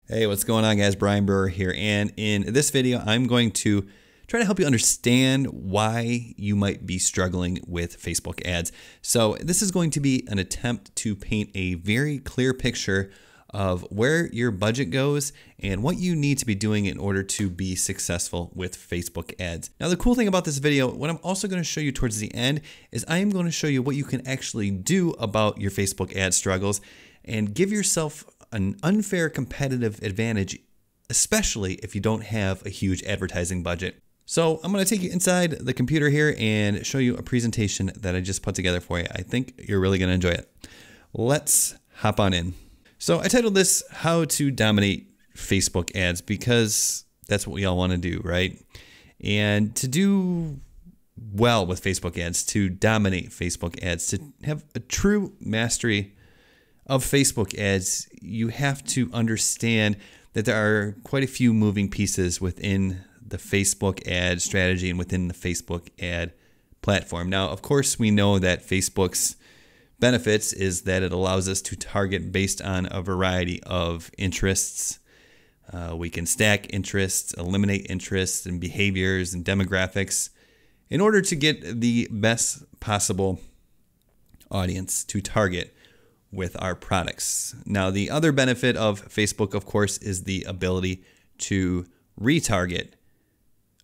Hey, what's going on, guys? Brian Brewer here, and in this video I'm going to try to help you understand why you might be struggling with Facebook ads. So this is going to be an attempt to paint a very clear picture of where your budget goes and what you need to be doing in order to be successful with Facebook ads. Now, the cool thing about this video, what I'm also going to show you towards the end, is I am going to show you what you can actually do about your Facebook ad struggles and give yourself an unfair competitive advantage, especially if you don't have a huge advertising budget. So I'm going to take you inside the computer here and show you a presentation that I just put together for you. I think you're really going to enjoy it. Let's hop on in. So I titled this How to Dominate Facebook Ads because that's what we all want to do, right? And to do well with Facebook ads, to dominate Facebook ads, to have a true mastery of Facebook ads, you have to understand that there are quite a few moving pieces within the Facebook ad strategy and within the Facebook ad platform. Now, of course, we know that Facebook's benefits is that it allows us to target based on a variety of interests. We can stack interests, eliminate interests and behaviors and demographics in order to get the best possible audience to target with our products. Now, the other benefit of Facebook, of course, is the ability to retarget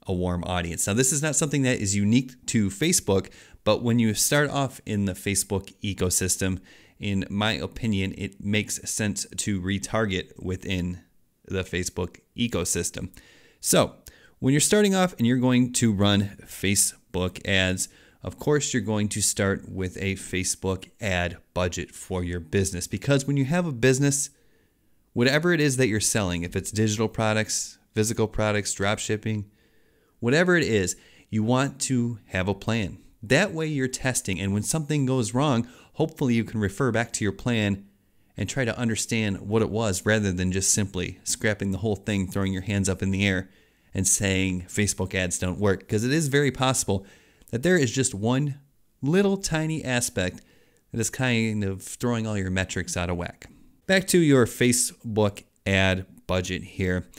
a warm audience. Now, this is not something that is unique to Facebook, but when you start off in the Facebook ecosystem, in my opinion, it makes sense to retarget within the Facebook ecosystem. So when you're starting off and you're going to run Facebook ads, of course, you're going to start with a Facebook ad budget for your business, because when you have a business, whatever it is that you're selling, if it's digital products, physical products, drop shipping, whatever it is, you want to have a plan. That way you're testing, and when something goes wrong, hopefully you can refer back to your plan and try to understand what it was, rather than just simply scrapping the whole thing, throwing your hands up in the air and saying Facebook ads don't work, because it is very possible that there is just one little tiny aspect that is kind of throwing all your metrics out of whack. Back to your Facebook ad budget here.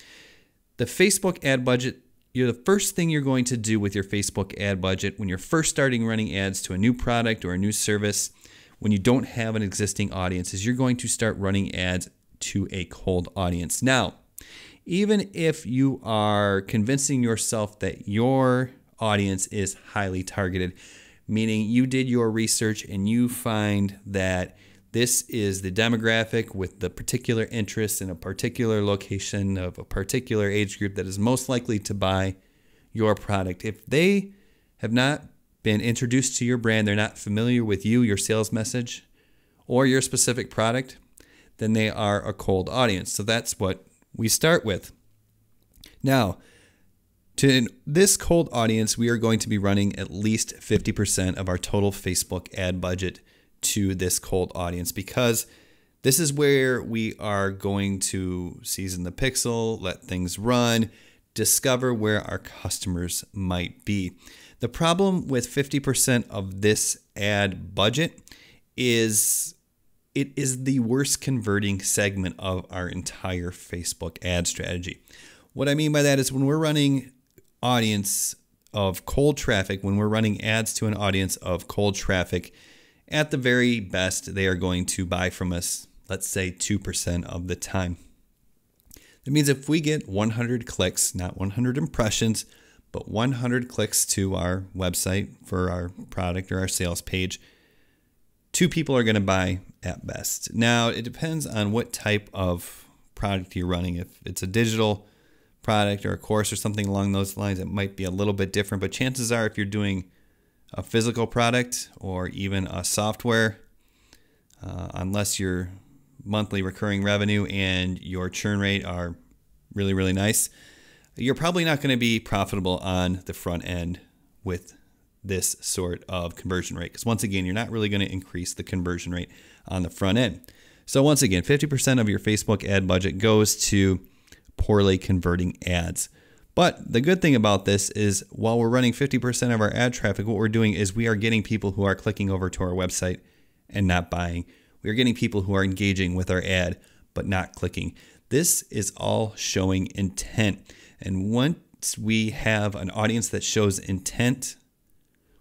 The Facebook ad budget, the first thing you're going to do with your Facebook ad budget when you're first starting running ads to a new product or a new service, when you don't have an existing audience, is you're going to start running ads to a cold audience. Now, even if you are convincing yourself that your audience is highly targeted, meaning you did your research and you find that this is the demographic with the particular interests in a particular location of a particular age group that is most likely to buy your product. If they have not been introduced to your brand, they're not familiar with you, your sales message, or your specific product, then they are a cold audience. So that's what we start with. Now, to this cold audience, we are going to be running at least 50% of our total Facebook ad budget to this cold audience, because this is where we are going to season the pixel, let things run, discover where our customers might be. The problem with 50% of this ad budget is it is the worst converting segment of our entire Facebook ad strategy. What I mean by that is when we're running audience of cold traffic, when we're running ads to an audience of cold traffic, at the very best, they are going to buy from us, let's say 2% of the time. That means if we get 100 clicks, not 100 impressions, but 100 clicks to our website for our product or our sales page, 2 people are going to buy at best. Now, it depends on what type of product you're running. If it's a digital product or a course or something along those lines, it might be a little bit different, but chances are if you're doing a physical product or even a software, unless your monthly recurring revenue and your churn rate are really, really nice, you're probably not going to be profitable on the front end with this sort of conversion rate, because once again, you're not really going to increase the conversion rate on the front end. So once again, 50% of your Facebook ad budget goes to poorly converting ads. But the good thing about this is while we're running 50% of our ad traffic, what we're doing is we are getting people who are clicking over to our website and not buying. We are getting people who are engaging with our ad but not clicking. This is all showing intent. And once we have an audience that shows intent,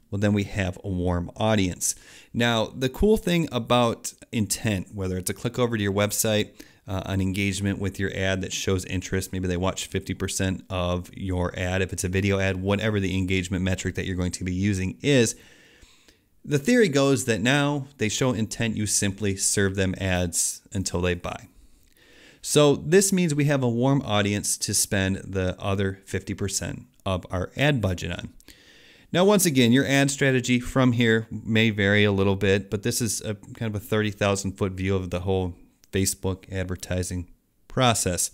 well, then we have a warm audience. Now, the cool thing about intent, whether it's a click over to your website, an engagement with your ad that shows interest, maybe they watch 50% of your ad, if it's a video ad, whatever the engagement metric that you're going to be using is, the theory goes that now they show intent, you simply serve them ads until they buy. So this means we have a warm audience to spend the other 50% of our ad budget on. Now, once again, your ad strategy from here may vary a little bit, but this is a kind of a 30,000 foot view of the whole Facebook advertising process.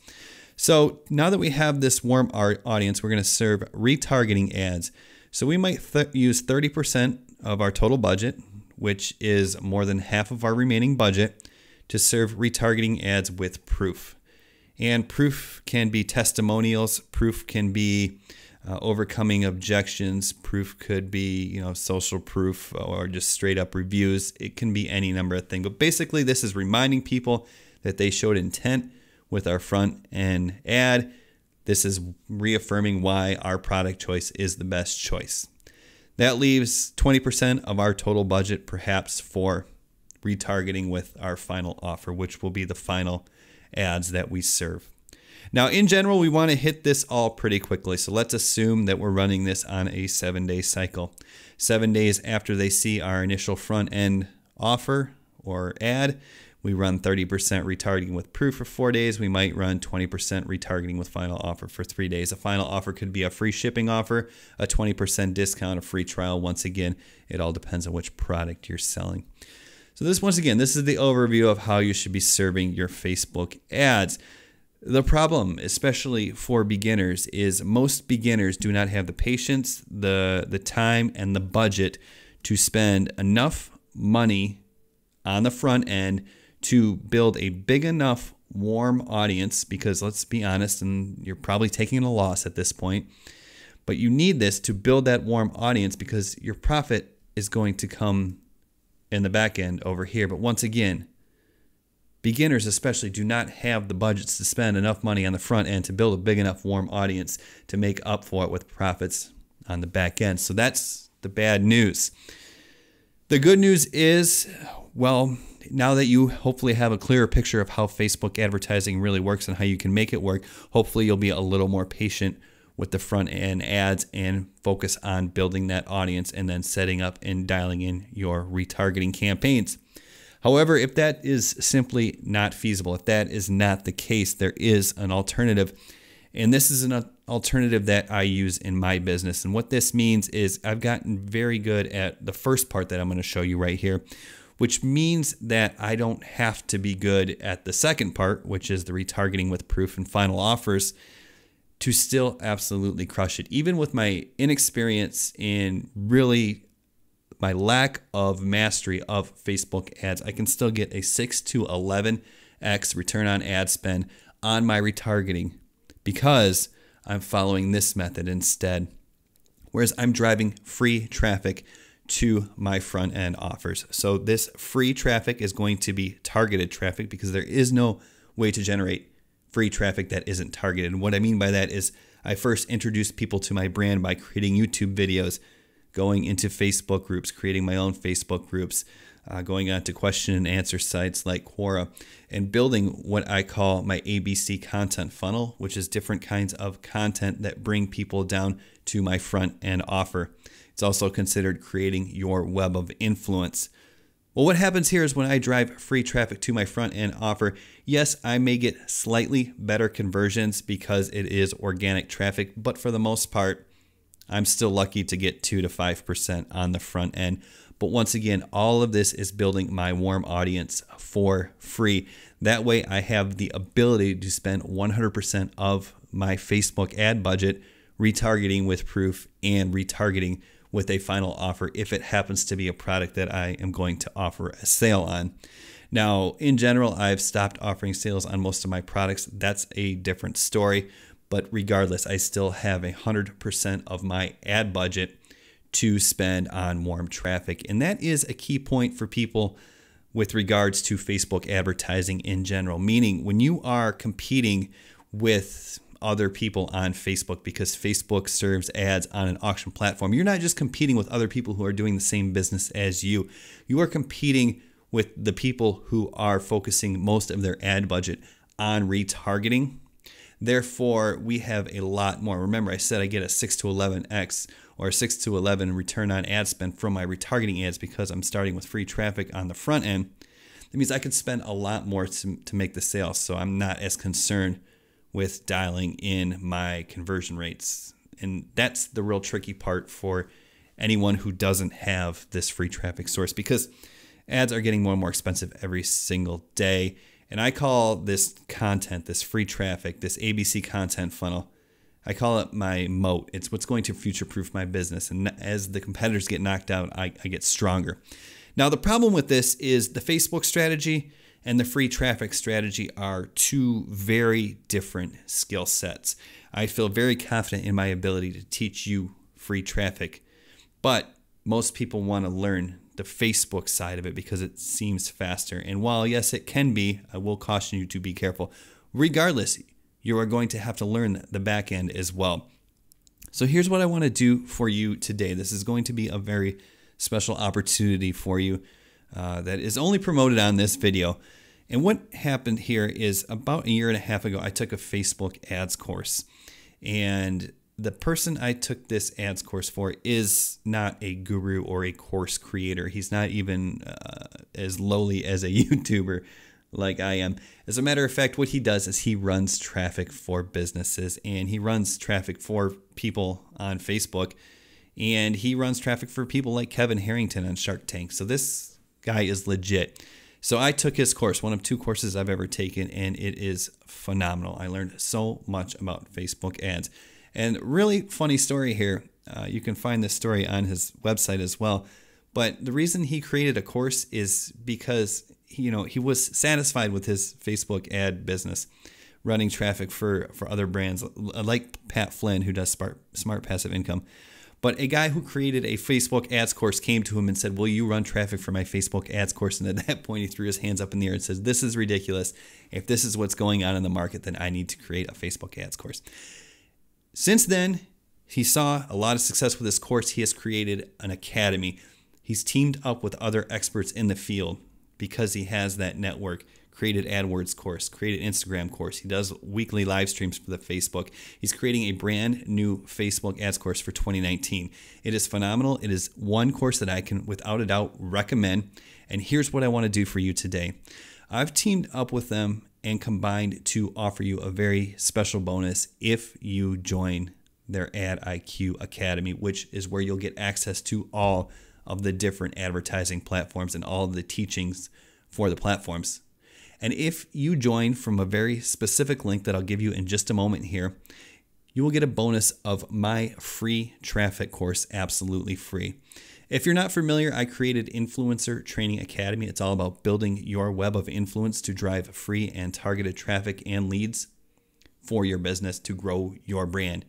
So now that we have this warm audience, we're going to serve retargeting ads. So we might use 30% of our total budget, which is more than half of our remaining budget, to serve retargeting ads with proof. And proof can be testimonials, proof can be overcoming objections, proof could be, social proof or just straight up reviews. It can be any number of things. But basically, this is reminding people that they showed intent with our front end ad. This is reaffirming why our product choice is the best choice. That leaves 20% of our total budget perhaps for retargeting with our final offer, which will be the final ads that we serve. Now, in general, we want to hit this all pretty quickly. So let's assume that we're running this on a 7-day cycle. 7 days after they see our initial front end offer or ad, we run 30% retargeting with proof for 4 days. We might run 20% retargeting with final offer for 3 days. A final offer could be a free shipping offer, a 20% discount, a free trial. Once again, it all depends on which product you're selling. So this is the overview of how you should be serving your Facebook ads. The problem, especially for beginners, is most beginners do not have the patience, the time, and the budget to spend enough money on the front end to build a big enough warm audience, because let's be honest, and you're probably taking a loss at this point, but you need this to build that warm audience because your profit is going to come in the back end over here. But once again, beginners especially do not have the budgets to spend enough money on the front end to build a big enough warm audience to make up for it with profits on the back end. So that's the bad news. The good news is, well, now that you hopefully have a clearer picture of how Facebook advertising really works and how you can make it work, hopefully you'll be a little more patient with the front end ads and focus on building that audience and then setting up and dialing in your retargeting campaigns. However, if that is simply not feasible, if that is not the case, there is an alternative. And this is an alternative that I use in my business. And what this means is I've gotten very good at the first part that I'm going to show you right here, which means that I don't have to be good at the second part, which is the retargeting with proof and final offers, to still absolutely crush it. Even with my inexperience in really my lack of mastery of Facebook ads, I can still get a 6 to 11x return on ad spend on my retargeting because I'm following this method instead. Whereas I'm driving free traffic to my front end offers. So this free traffic is going to be targeted traffic because there is no way to generate free traffic that isn't targeted. And what I mean by that is I first introduce people to my brand by creating YouTube videos, going into Facebook groups, creating my own Facebook groups, going on to question and answer sites like Quora, and building what I call my ABC content funnel, which is different kinds of content that bring people down to my front end offer. It's also considered creating your web of influence. Well, what happens here is when I drive free traffic to my front end offer, yes, I may get slightly better conversions because it is organic traffic, but for the most part, I'm still lucky to get 2 to 5% on the front end. But once again, all of this is building my warm audience for free. That way I have the ability to spend 100% of my Facebook ad budget retargeting with proof and retargeting with a final offer if it happens to be a product that I am going to offer a sale on. Now, in general, I've stopped offering sales on most of my products. That's a different story. But regardless, I still have 100% of my ad budget to spend on warm traffic. And that is a key point for people with regards to Facebook advertising in general. Meaning when you are competing with other people on Facebook, because Facebook serves ads on an auction platform, you're not just competing with other people who are doing the same business as you. You are competing with the people who are focusing most of their ad budget on retargeting. Therefore, we have a lot more. Remember, I said I get a 6 to 11x or 6 to 11 return on ad spend from my retargeting ads because I'm starting with free traffic on the front end. That means I could spend a lot more to make the sale, so I'm not as concerned with dialing in my conversion rates. And that's the real tricky part for anyone who doesn't have this free traffic source, because ads are getting more and more expensive every single day. And I call this content, this free traffic, this ABC content funnel, I call it my moat. It's what's going to future-proof my business. And as the competitors get knocked out, I get stronger. Now, the problem with this is the Facebook strategy and the free traffic strategy are two very different skill sets. I feel very confident in my ability to teach you free traffic, but most people want to learn the Facebook side of it because it seems faster. And while yes, it can be, I will caution you to be careful. Regardless, you are going to have to learn the back end as well. So here's what I want to do for you today. This is going to be a very special opportunity for you that is only promoted on this video. And what happened here is about a year and a half ago, I took a Facebook ads course. And the person I took this ads course for is not a guru or a course creator. He's not even as lowly as a YouTuber like I am. As a matter of fact, what he does is he runs traffic for businesses, and he runs traffic for people on Facebook, and he runs traffic for people like Kevin Harrington on Shark Tank. So this guy is legit. So I took his course, one of 2 courses I've ever taken, and it is phenomenal. I learned so much about Facebook ads. And really funny story here. You can find this story on his website as well. But the reason he created a course is because he was satisfied with his Facebook ad business, running traffic for other brands like Pat Flynn, who does Smart Passive Income. But a guy who created a Facebook ads course came to him and said, "Will you run traffic for my Facebook ads course?" And at that point, he threw his hands up in the air and says, "This is ridiculous. If this is what's going on in the market, then I need to create a Facebook ads course." Since then, he saw a lot of success with this course. He has created an academy. He's teamed up with other experts in the field because he has that network. Created AdWords course, created Instagram course. He does weekly live streams for the Facebook. He's creating a brand new Facebook ads course for 2019. It is phenomenal. It is one course that I can, without a doubt, recommend. And here's what I want to do for you today. I've teamed up with them and combined to offer you a very special bonus if you join their Ad IQ Academy, which is where you'll get access to all of the different advertising platforms and all of the teachings for the platforms. And if you join from a very specific link that I'll give you in just a moment here, you will get a bonus of my free traffic course, absolutely free. If you're not familiar, I created Influencer Training Academy. It's all about building your web of influence to drive free and targeted traffic and leads for your business to grow your brand.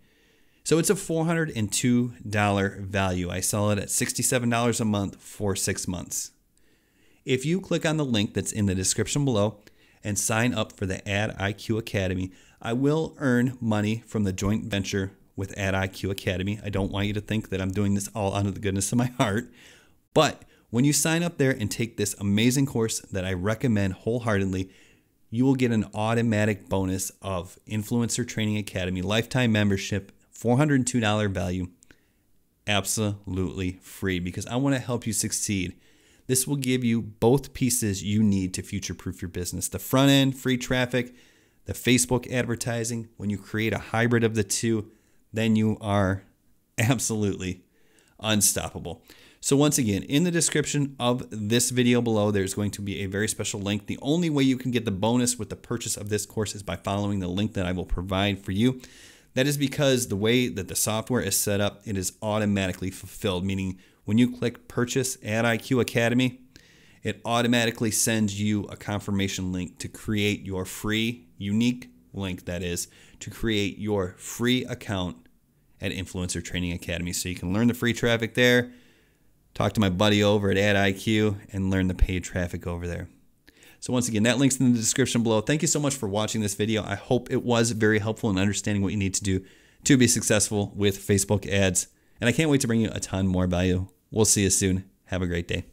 So it's a $402 value. I sell it at $67 a month for 6 months. If you click on the link that's in the description below and sign up for the Ad IQ Academy, I will earn money from the joint venture with Ad IQ Academy. I don't want you to think that I'm doing this all out of the goodness of my heart. But when you sign up there and take this amazing course that I recommend wholeheartedly, you will get an automatic bonus of Influencer Training Academy lifetime membership, $402 value, absolutely free, because I want to help you succeed. This will give you both pieces you need to future-proof your business. The front end, free traffic, the Facebook advertising. When you create a hybrid of the two, then you are absolutely unstoppable. So once again, in the description of this video below, there's going to be a very special link. The only way you can get the bonus with the purchase of this course is by following the link that I will provide for you. That is because the way that the software is set up, it is automatically fulfilled, meaning when you click Purchase Ad IQ Academy, it automatically sends you a confirmation link to create your free, unique link, that is, to create your free account at Influencer Training Academy. So you can learn the free traffic there, talk to my buddy over at AdIQ, and learn the paid traffic over there. So once again, that link's in the description below. Thank you so much for watching this video. I hope it was very helpful in understanding what you need to do to be successful with Facebook ads. And I can't wait to bring you a ton more value. We'll see you soon. Have a great day.